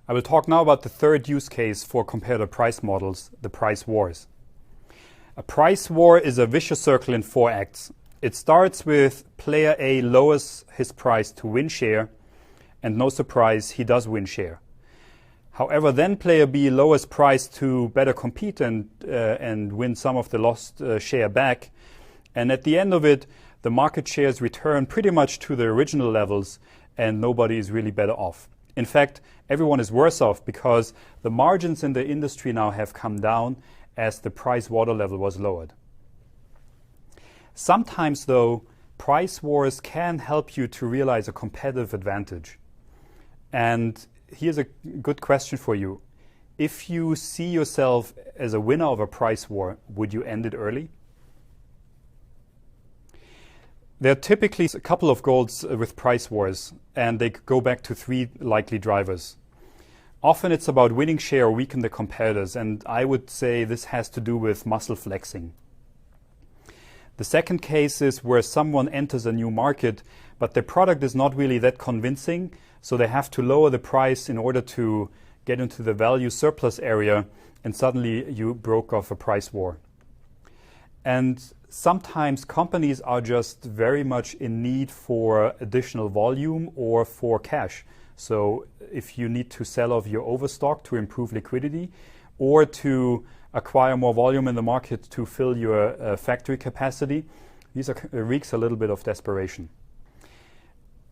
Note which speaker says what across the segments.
Speaker 1: I will talk now about the third use case for competitor price models, the price wars. A price war is a vicious circle in 4 acts. It starts with player A lowers his price to win share, and no surprise, he does win share. However, then player B lowers price to better compete and win some of the lost share back. And at the end of it, the market shares return pretty much to the original levels and nobody is really better off. In fact, everyone is worse off because the margins in the industry now have come down as the price water level was lowered. Sometimes, though, price wars can help you to realize a competitive advantage. And here's a good question for you. If you see yourself as a winner of a price war, would you end it early? There are typically a couple of goals with price wars, and they go back to 3 likely drivers. Often it's about winning share or weaken the competitors, and I would say this has to do with muscle flexing. The second case is where someone enters a new market, but their product is not really that convincing, so they have to lower the price in order to get into the value surplus area, and suddenly you broke off a price war. And sometimes companies are just very much in need for additional volume or for cash. So if you need to sell off your overstock to improve liquidity or to acquire more volume in the market to fill your factory capacity, these reeks a little bit of desperation.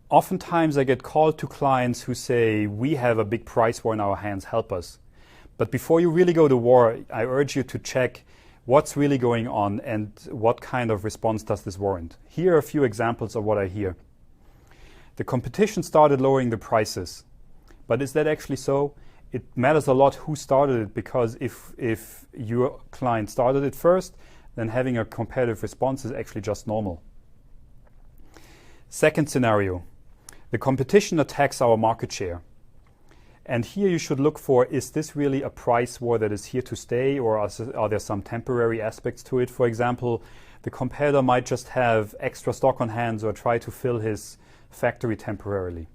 Speaker 1: Oftentimes I get called to clients who say, we have a big price war in our hands, help us. But before you really go to war, I urge you to check what's really going on and what kind of response does this warrant. Here are a few examples of what I hear. The competition started lowering the prices. But is that actually so? It matters a lot who started it, because if your client started it first, then having a competitive response is actually just normal. Second scenario, the competition attacks our market share. And here you should look for, is this really a price war that is here to stay, or are there some temporary aspects to it? For example, the competitor might just have extra stock on hand or try to fill his factory temporarily.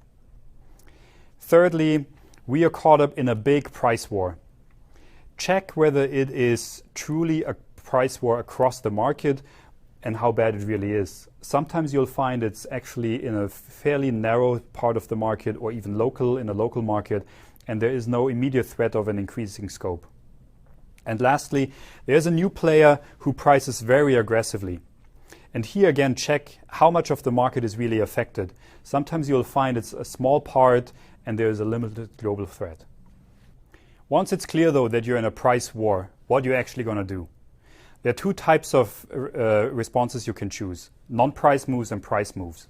Speaker 1: Thirdly, we are caught up in a big price war. Check whether it is truly a price war across the market and how bad it really is. Sometimes you'll find it's actually in a fairly narrow part of the market or even in a local market, and there is no immediate threat of an increasing scope. And lastly, there's a new player who prices very aggressively. And here again, check how much of the market is really affected. Sometimes you'll find it's a small part and there is a limited global threat. Once it's clear, though, that you're in a price war, what are you actually going to do? There are 2 types of responses you can choose: non-price moves and price moves.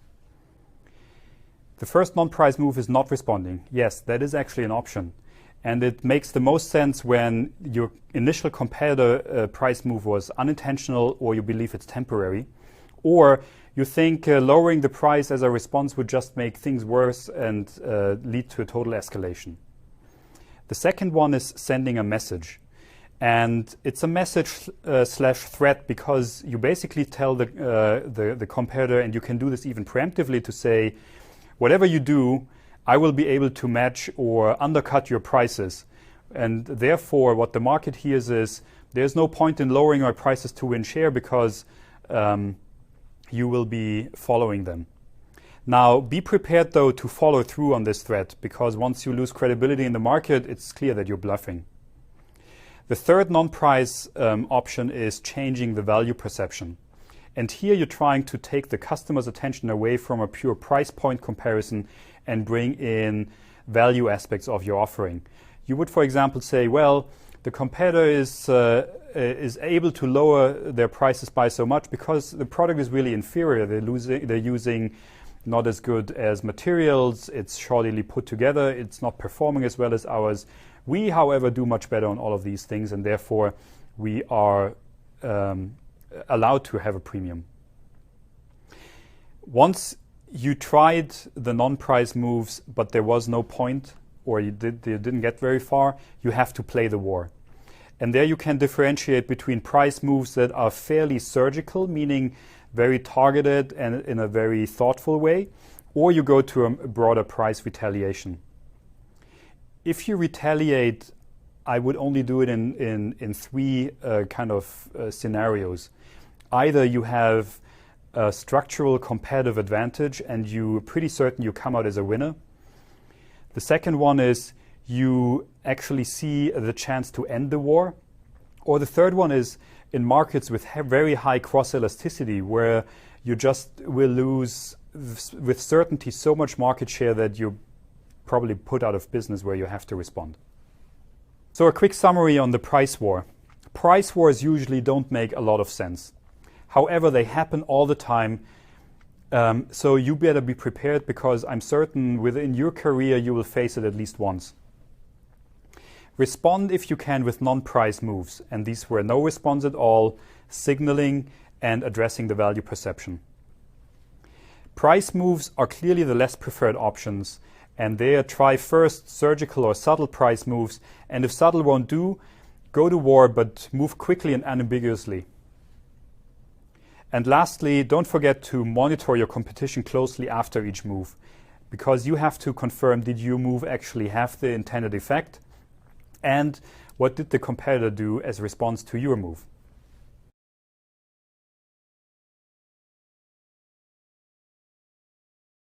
Speaker 1: The first non-price move is not responding. Yes, that is actually an option. And it makes the most sense when your initial competitor price move was unintentional, or you believe it's temporary, or you think lowering the price as a response would just make things worse and lead to a total escalation. The second one is sending a message. And it's a message slash threat, because you basically tell the competitor, and you can do this even preemptively, to say, whatever you do, I will be able to match or undercut your prices. And therefore, what the market hears is, there's no point in lowering our prices to win share, because you will be following them. Now, be prepared, though, to follow through on this threat, because once you lose credibility in the market, it's clear that you're bluffing. The third non-price option is changing the value perception. And here you're trying to take the customer's attention away from a pure price point comparison and bring in value aspects of your offering. You would, for example, say, well, the competitor is able to lower their prices by so much because the product is really inferior. They're using not as good as materials, it's shoddily put together, it's not performing as well as ours. We, however, do much better on all of these things, and therefore we are allowed to have a premium. Once you tried the non-price moves, but there was no point, or you didn't get very far, you have to play the war. And there you can differentiate between price moves that are fairly surgical, meaning very targeted and in a very thoughtful way, or you go to a broader price retaliation. If you retaliate, I would only do it in three scenarios. Either you have a structural competitive advantage and you're pretty certain you come out as a winner. The second one is you actually see the chance to end the war. Or the third one is in markets with very high cross-elasticity, where you just will lose with certainty so much market share that you probably put out of business where you have to respond. So a quick summary on the price war. Price wars usually don't make a lot of sense. However, they happen all the time. So you better be prepared, because I'm certain within your career you will face it at least once. Respond if you can with non-price moves, and these were no response at all, signaling and addressing the value perception. Price moves are clearly the less preferred options, and there try first surgical or subtle price moves, and if subtle won't do, go to war but move quickly and unambiguously. And lastly, don't forget to monitor your competition closely after each move, because you have to confirm, did your move actually have the intended effect? And what did the competitor do as a response to your move?